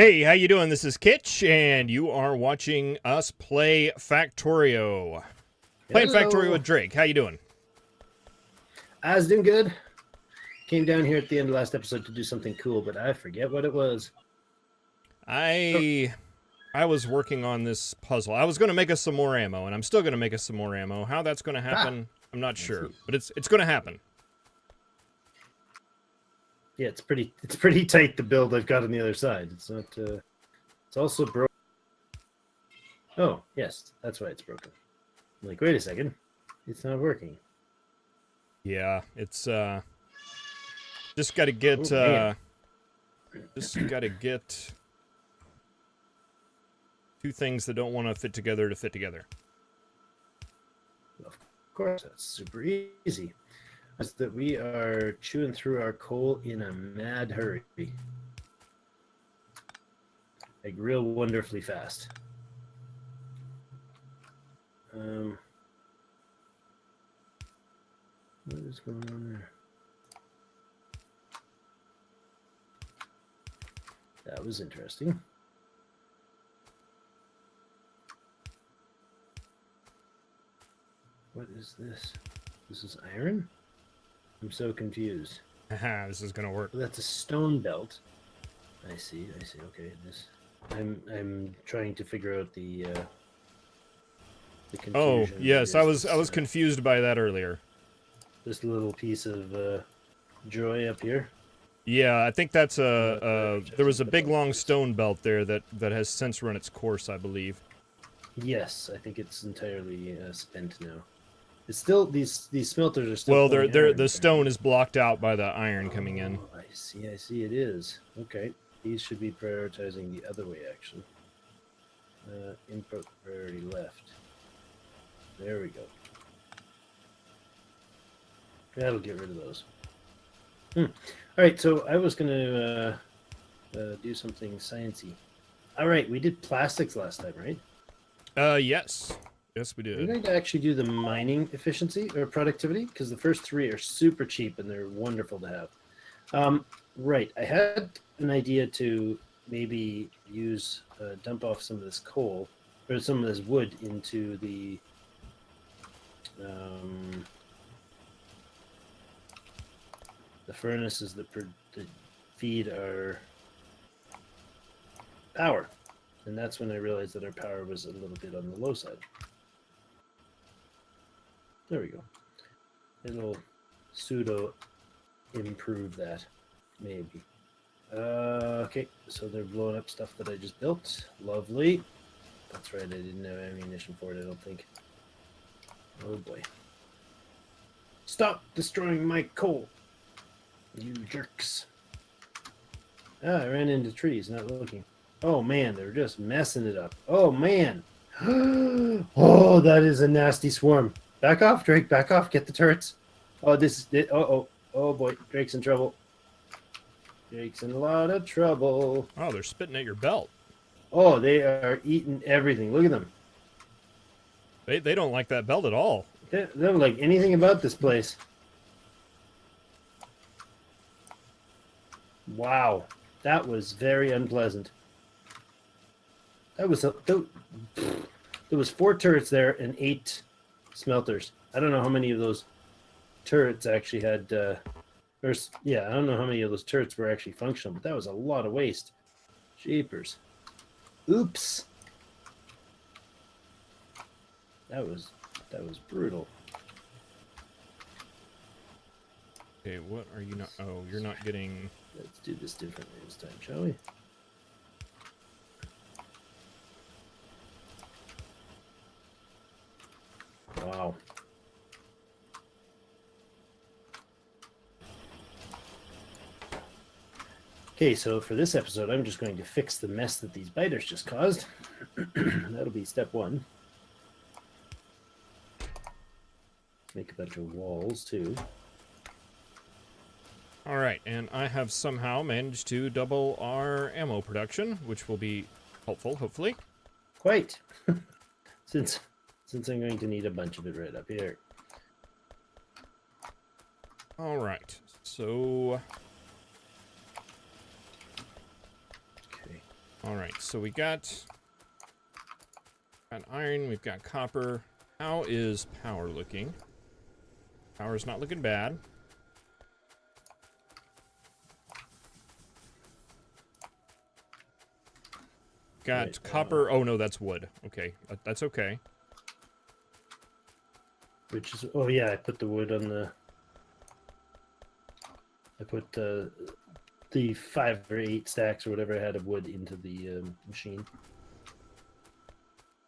Hey, how you doing? This is Kitch, and you are watching us play Factorio. Playing Factorio Hello. with Drake. How you doing? I was doing good. Came down here at the end of last episode to do something cool, but I forget what it was. I was working on this puzzle. I was going to make us some more ammo, and I'm still going to make us some more ammo. How that's going to happen, I'm not I sure, see. but it's going to happen. Yeah, it's pretty tight, the build I've got on the other side. It's not it's also broken. Oh, yes, that's why it's broken. I'm like, wait a second. It's not working. Yeah, it's just got to get Oh, two things that don't want to fit together. of course, that's super easy. It's that we are chewing through our coal in a mad hurry. Like real wonderfully fast. What is going on there? That was interesting. What is this? This is iron? I'm so confused. Haha, this is going to work. Well, that's a stone belt. I see. Okay, I'm trying to figure out the confusion. Oh, yes, I was confused by that earlier. This little piece of joy up here. Yeah, I think that's there was a big long stone belt there that has since run its course, I believe. Yes, I think it's entirely spent now. It's still these smelters are still. Well, the stone is blocked out by the iron coming in. I see. It is okay. These should be prioritizing the other way, actually. Input priority left. There we go. That'll get rid of those. All right, so I was going to do something sciencey. All right, we did plastics last time, right? Yes, we did. I'm going to actually do the mining efficiency or productivity because the first three are super cheap and they're wonderful to have. Right, I had an idea to maybe use dump off some of this coal or some of this wood into the furnaces that feed our power, and that's when I realized that our power was a little bit on the low side. There we go. It'll pseudo improve that, maybe. Okay, so they're blowing up stuff that I just built. Lovely. That's right, I didn't have ammunition for it, I don't think. Oh boy. Stop destroying my coal, you jerks. I ran into trees, not looking. Oh man, they're just messing it up. Oh man. Oh, that is a nasty swarm. Back off, Drake, back off. Get the turrets. Oh, this is it. Oh boy, Drake's in trouble. Drake's in a lot of trouble. Oh, they're spitting at your belt. Oh, they are eating everything. Look at them. They don't like that belt at all. They don't like anything about this place. Wow, that was very unpleasant. That was there was 4 turrets there and 8 smelters. I don't know how many of those turrets actually had. I don't know how many of those turrets were actually functional, but that was a lot of waste. Jeepers. Oops. That was brutal. Okay, what are you not? Oh, you're not getting. Let's do this differently this time, shall we? Wow. Okay, so for this episode, I'm just going to fix the mess that these biters just caused. That'll be step 1. Make a bunch of walls, too. Alright, and I have somehow managed to double our ammo production, which will be helpful, hopefully. Quite. Since I'm going to need a bunch of it right up here. Alright, so... Okay. All right, so we got iron, we've got copper. How is power looking? Power's not looking bad. Got Right, copper. Oh no, that's wood. Okay, that's okay. Which is, oh yeah, I put the wood on the. I put the 5 or 8 stacks or whatever I had of wood into the machine.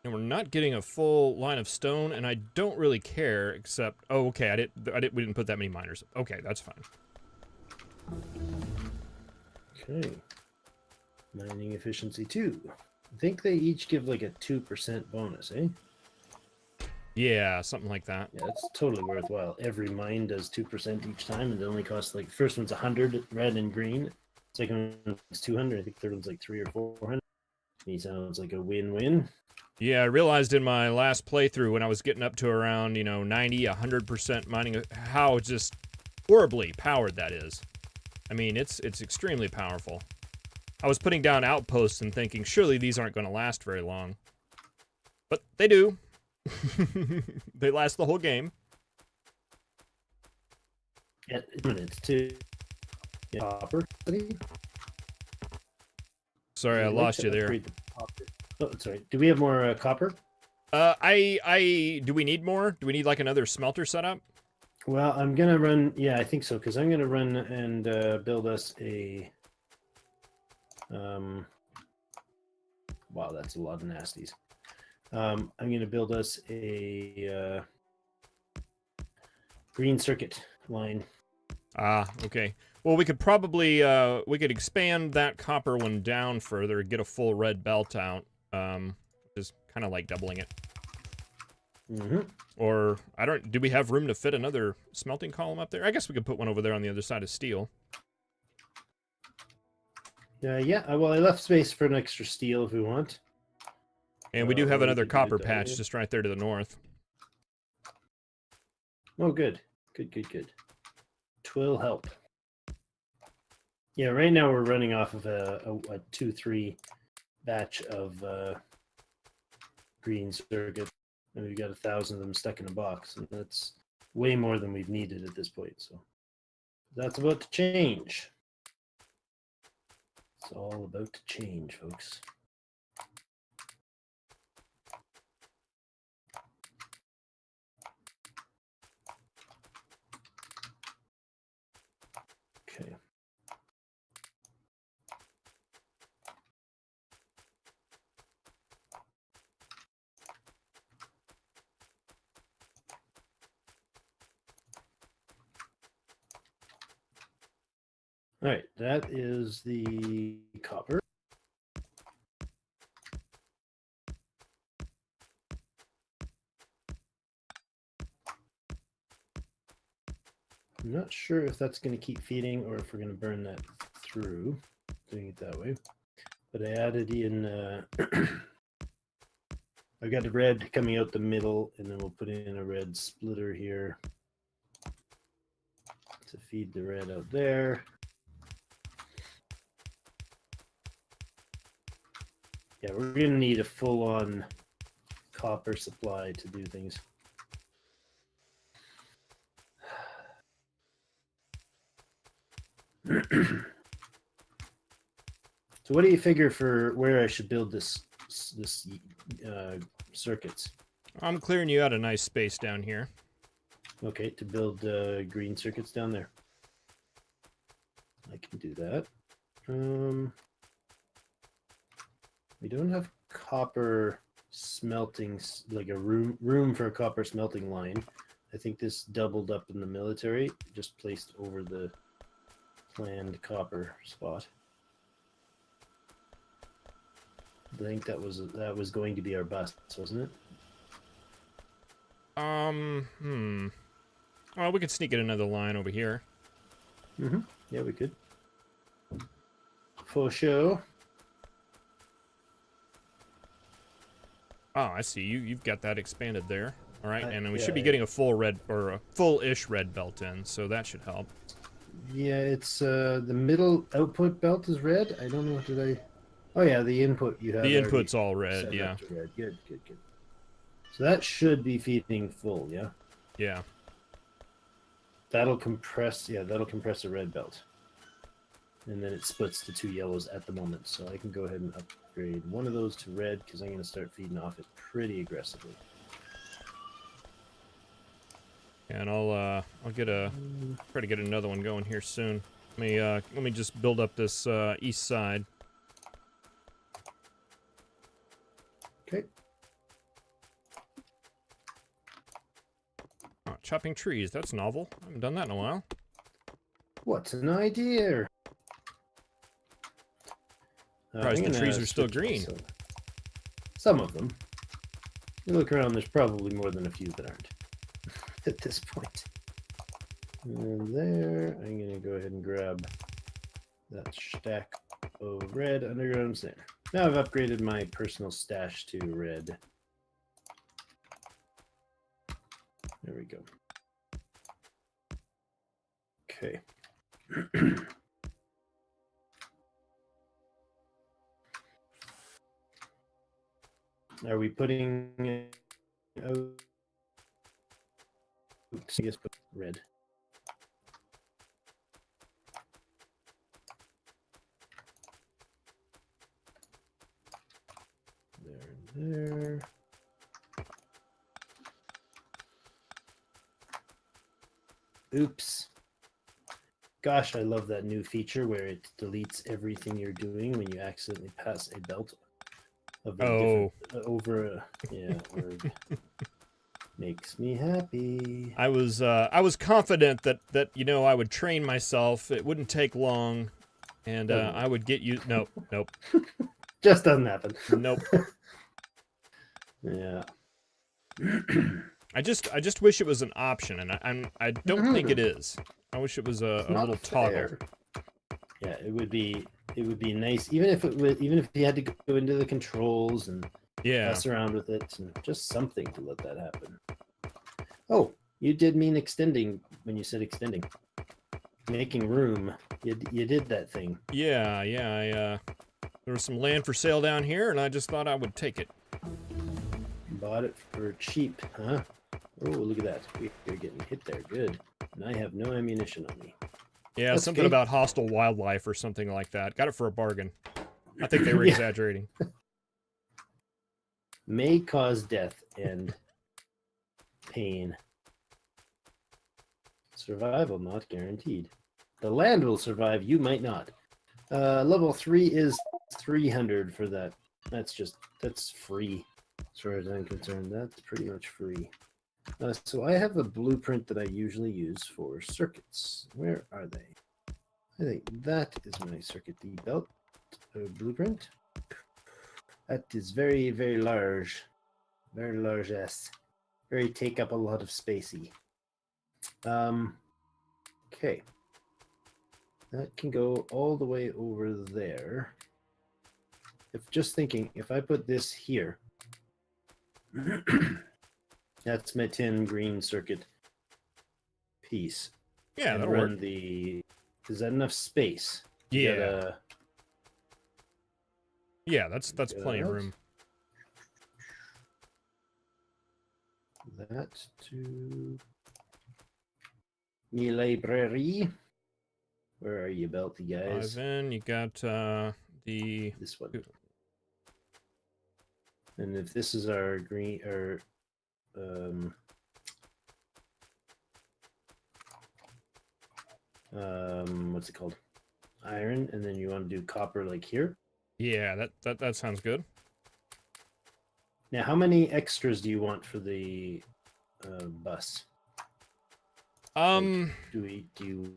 And we're not getting a full line of stone, and I don't really care, except... Oh, okay, we didn't put that many miners. Okay, that's fine. Okay. Mining efficiency 2. I think they each give like a 2% bonus, eh? Yeah, something like that. Yeah, it's totally worthwhile. Every mine does 2% each time, and it only costs like, first one's 100 red and green, second one's 200, I think third one's like 300 or 400. He sounds like a win-win. Yeah, I realized in my last playthrough when I was getting up to around, 90, 100% mining, how just horribly powered that is. I mean, it's extremely powerful. I was putting down outposts and thinking, surely these aren't going to last very long. But they do. They last the whole game. Yeah, minutes to copper. Sorry, I lost you there. Oh, sorry. Do we have more copper? Do we need more? Do we need like another smelter setup? Well, I'm gonna run. Yeah, I think so, because I'm gonna run and build us a. Wow, that's a lot of nasties. I'm gonna build us a green circuit line. Ah, okay. Well, we could probably we could expand that copper one down further, get a full red belt out, which is kind of like doubling it. Mm-hmm. Or do we have room to fit another smelting column up there? I guess we could put one over there on the other side of steel. Yeah. Well, I left space for an extra steel if we want. And we do have another we could do copper it that patch way. just right there to the north. Oh, good. Good. Twill help. Yeah, right now we're running off of a 2-3 batch of green circuit, and we've got 1,000 of them stuck in a box, and that's way more than we've needed at this point. So that's about to change. It's all about to change, folks. Okay. All right, that is the copper. I'm not sure if that's going to keep feeding or if we're going to burn that through, doing it that way. But I added in, I got the red coming out the middle, and then we'll put in a red splitter here to feed the red out there. Yeah, we're going to need a full-on copper supply to do things. So what do you figure for where I should build this circuits? I'm clearing you out a nice space down here. Okay, to build green circuits down there. I can do that. We don't have copper smelting, like a room for a copper smelting line. I think this doubled up in the military, just placed over the planned copper spot. I think that was going to be our bust, wasn't it? Well, we could sneak in another line over here. Mm-hmm. Yeah, we could. For sure. Oh, I see. You've got that expanded there. All right, and we should be getting a full red or a full-ish red belt in, so that should help. Yeah, it's the middle output belt is red. I don't know. Did I? Oh yeah, the input you have. The already input's all red, set yeah. up to red. Good, good, good. So that should be feeding full, yeah? Yeah. That'll compress, yeah, that'll compress a red belt. And then it splits to 2 yellows at the moment. So I can go ahead and upgrade one of those to red because I'm going to start feeding off it pretty aggressively. And I'll try to get another one going here soon. Let me just build up this east side. Okay. Oh, chopping trees, that's novel. I haven't done that in a while. What an idea! Surprised the trees are still green. Some of them. You look around, there's probably more than a few that aren't at this point. And there, I'm going to go ahead and grab that stack of red underground there. Now I've upgraded my personal stash to red. There we go. Okay. Are we putting oops, I guess put red. There. Oops. Gosh, I love that new feature where it deletes everything you're doing when you accidentally pass a belt of a over a word. Makes me happy. I was confident that I would train myself. It wouldn't take long, and I would get you. Nope. Just doesn't happen. Nope. Yeah. I just wish it was an option, and I don't think it is. I wish it was a little toggle. Yeah, it would be nice, even if you had to go into the controls and mess around with it, and just something to let that happen. Oh, you did mean extending when you said extending, making room. You did that thing. Yeah. There was some land for sale down here, and I just thought I would take it. Bought it for cheap, huh? Oh, look at that. We're getting hit there. Good. And I have no ammunition on me. Yeah, that's something about hostile wildlife or something like that. Got it for a bargain. I think they were exaggerating. May cause death and pain. Survival not guaranteed. The land will survive, you might not. Level 3 is 300 for that. That's free. As far as I'm concerned, that's pretty much free. So I have a blueprint that I usually use for circuits. Where are they? I think that is my circuit D belt blueprint. That is very, very large. Very large S. Very take up a lot of spacey. Okay. That can go all the way over there. Just thinking, if I put this here, that's my 10 green circuit piece. Yeah, and that'll run work. Is that enough space? Yeah. Yeah, that's plenty of room. That to the library. Where are you, Belty guys? Then you got this one. And if this is our green or what's it called? Iron, and then you want to do copper like here? Yeah, that sounds good. Now, how many extras do you want for the bus? Do you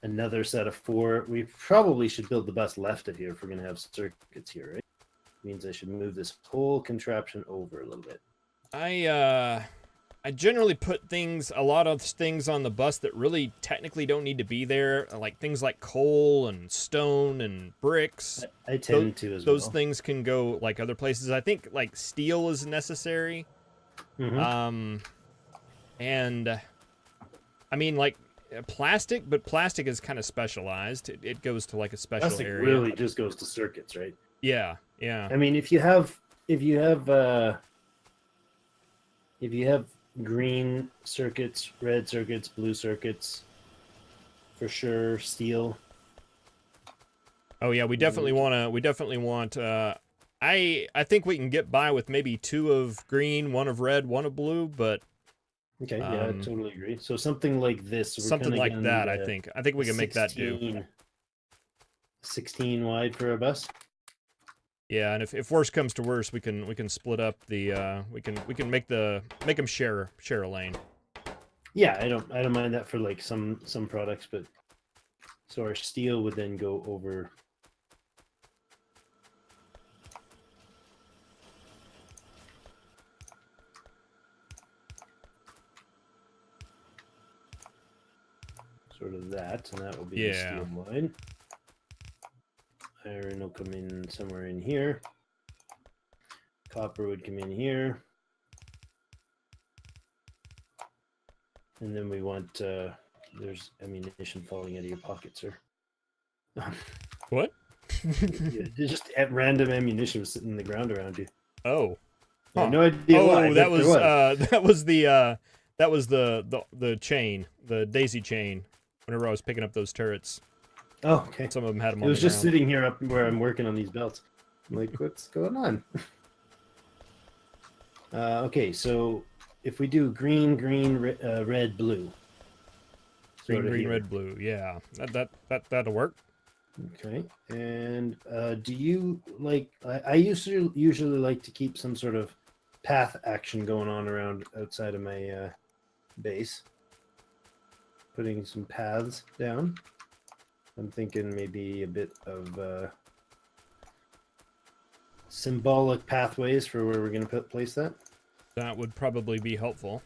another set of 4? We probably should build the bus left of here if we're going to have circuits here, right? Means I should move this whole contraption over a little bit. I generally put a lot of things on the bus that really technically don't need to be there, like things like coal and stone and bricks. I tend to as well. Those things can go like other places. I think like steel is necessary. Mm-hmm. And I mean, like plastic, but plastic is kind of specialized. It goes to like a special Plastic area. really just goes to circuits, right? Yeah, yeah. I mean, if you have green circuits, red circuits, blue circuits, for sure, steel. Oh yeah, we definitely want. I think we can get by with maybe 2 of green, 1 of red, 1 of blue, but Okay, yeah, I totally agree. So something like this, we're something like gonna that. need I think we can make that do. 16 wide for a bus. Yeah, and if worse comes to worse, we can split up the we can make them share a lane. Yeah, I don't mind that for like some products, but so our steel would then go over. Sort of that, and that will be the steel line. Iron will come in somewhere in here. Copper would come in here. And then we want, there's ammunition falling out of your pocket, sir. What? Yeah, just at random ammunition was sitting in the ground around you. Oh. I have no idea why. Oh, that was the chain, the daisy chain. Whenever I was picking up those turrets. Oh, okay. Some of them had them. It was just sitting here up where I'm working on these belts. I'm like, what's going on? Okay, so if we do green, red, blue. Green, red, blue. Yeah, that'll work. Okay, and do you like? I usually like to keep some sort of path action going on around outside of my base. Putting some paths down. I'm thinking maybe a bit of symbolic pathways for where we're going to place that. That would probably be helpful.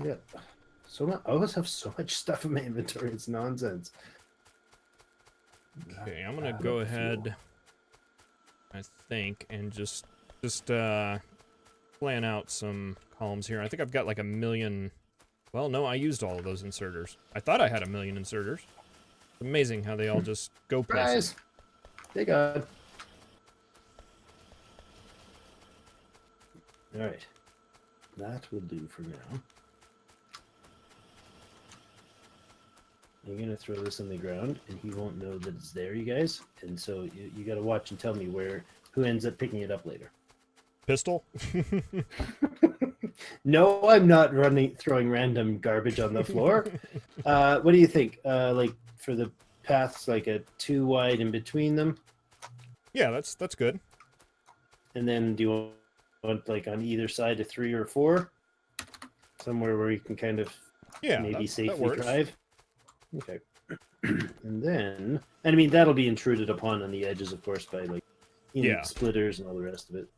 Yeah. I always have so much stuff in my inventory. It's nonsense. Okay, I'm going to go ahead, I think, and just plan out some columns here. I think I've got like 1 million. Well, no, I used all of those inserters. I thought I had 1 million inserters. It's amazing how they all just go places. They got. All right, that will do for now. I'm gonna throw this on the ground, and he won't know that it's there, you guys. And so you got to watch and tell me who ends up picking it up later. Pistol? No, I'm not throwing random garbage on the floor. What do you think? Like for the paths, like a 2 wide in between them? Yeah, that's good. And then do you want like on either side a 3 or 4? Somewhere where you can kind of maybe safely drive? Okay. And then, and I mean, that'll be intruded upon on the edges, of course, by like splitters and all the rest of it.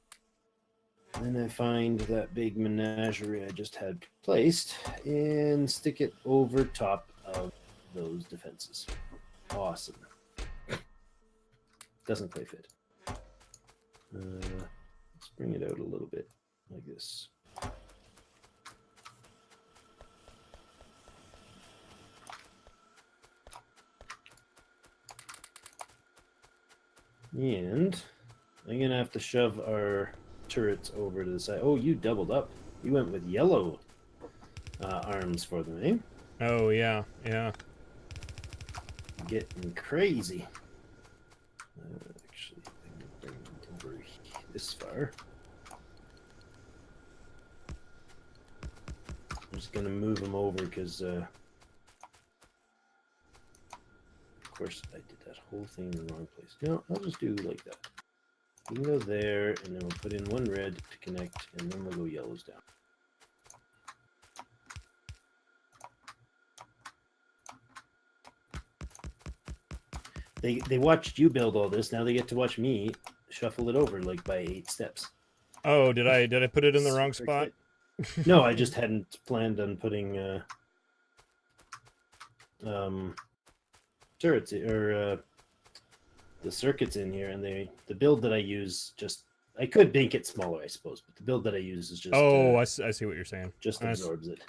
Then I find that big menagerie I just had placed and stick it over top of those defenses. Awesome. Doesn't quite fit. Let's bring it out a little bit like this. And I'm going to have to shove our turrets over to the side. Oh, you doubled up. You went with yellow arms for them, eh? Oh, yeah, yeah. Getting crazy. Actually, I'm going to bring them over this far. I'm just going to move them over because, of course, I did that whole thing in the wrong place. No, I'll just do like that. You can go there, and then we'll put in 1 red to connect, and then we'll go yellows down. They watched you build all this. Now they get to watch me shuffle it over like by 8 steps. Oh, did I put it in the wrong spot? No, I just hadn't planned on putting turrets or the circuits in here, and the build that I use I could make it smaller, I suppose, but the build that I use is just I see what you're saying. Just absorbs it.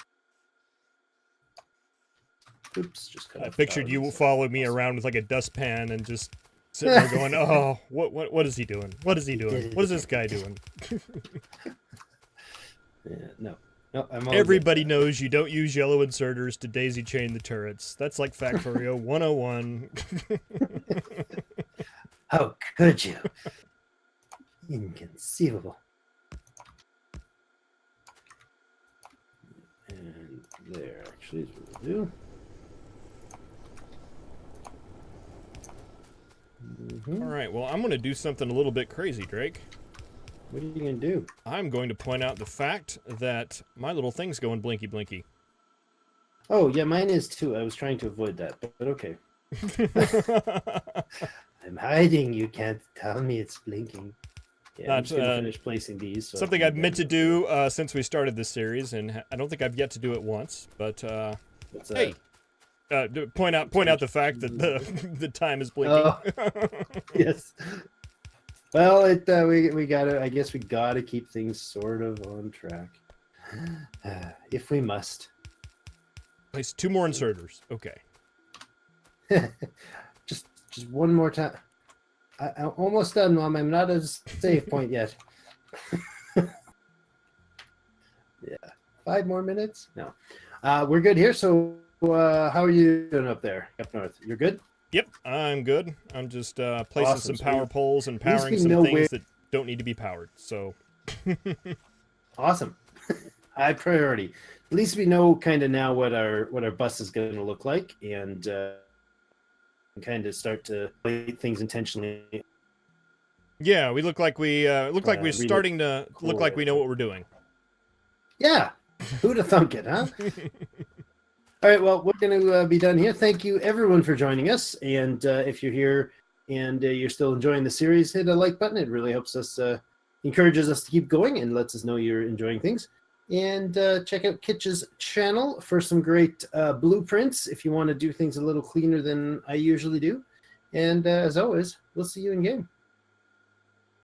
Oops, just cut I off pictured power you to follow the me awesome. around with like a dustpan and just sitting there going, "Oh, what is he doing? What is he doing? What is this guy doing?" Yeah, no, I'm all Everybody good. knows you don't use yellow inserters to daisy chain the turrets. That's like Factorio 101. How could you? Inconceivable. And there, actually, is what we'll do. All right, well, I'm going to do something a little bit crazy, Drake. What are you going to do? I'm going to point out the fact that my little thing's going blinky blinky. Oh, yeah, mine is too. I was trying to avoid that, but okay. I'm hiding. You can't tell me it's blinking. Yeah, I'm just going to finish placing these. So something I've meant to do since we started this series, and I don't think I've yet to do it once, but hey, point out the fact that the time is blinking. Oh, yes. Well, we gotta. I guess we gotta keep things sort of on track, if we must. Place 2 more inserters. Okay. just one more time. I'm almost done, Mom. I'm not at a save point yet. Yeah, 5 more minutes. No, we're good here. So, how are you doing up there, up north? You're good. Yep, I'm good. I'm just placing Awesome. some power poles and at least powering we some know things that don't need to be powered. So Awesome. High priority. At least we know kind of now what our bus is going to look like, and kind of start to play things intentionally. yeah, we look like we're starting to look like we know what we're doing. Yeah, who'd have thunk it, huh? All right, well, we're going to be done here. Thank you, everyone, for joining us. And if you're here and you're still enjoying the series, hit a like button. It really helps us, encourages us to keep going, and lets us know you're enjoying things. And check out Kitch's channel for some great blueprints if you want to do things a little cleaner than I usually do. And as always, we'll see you in game.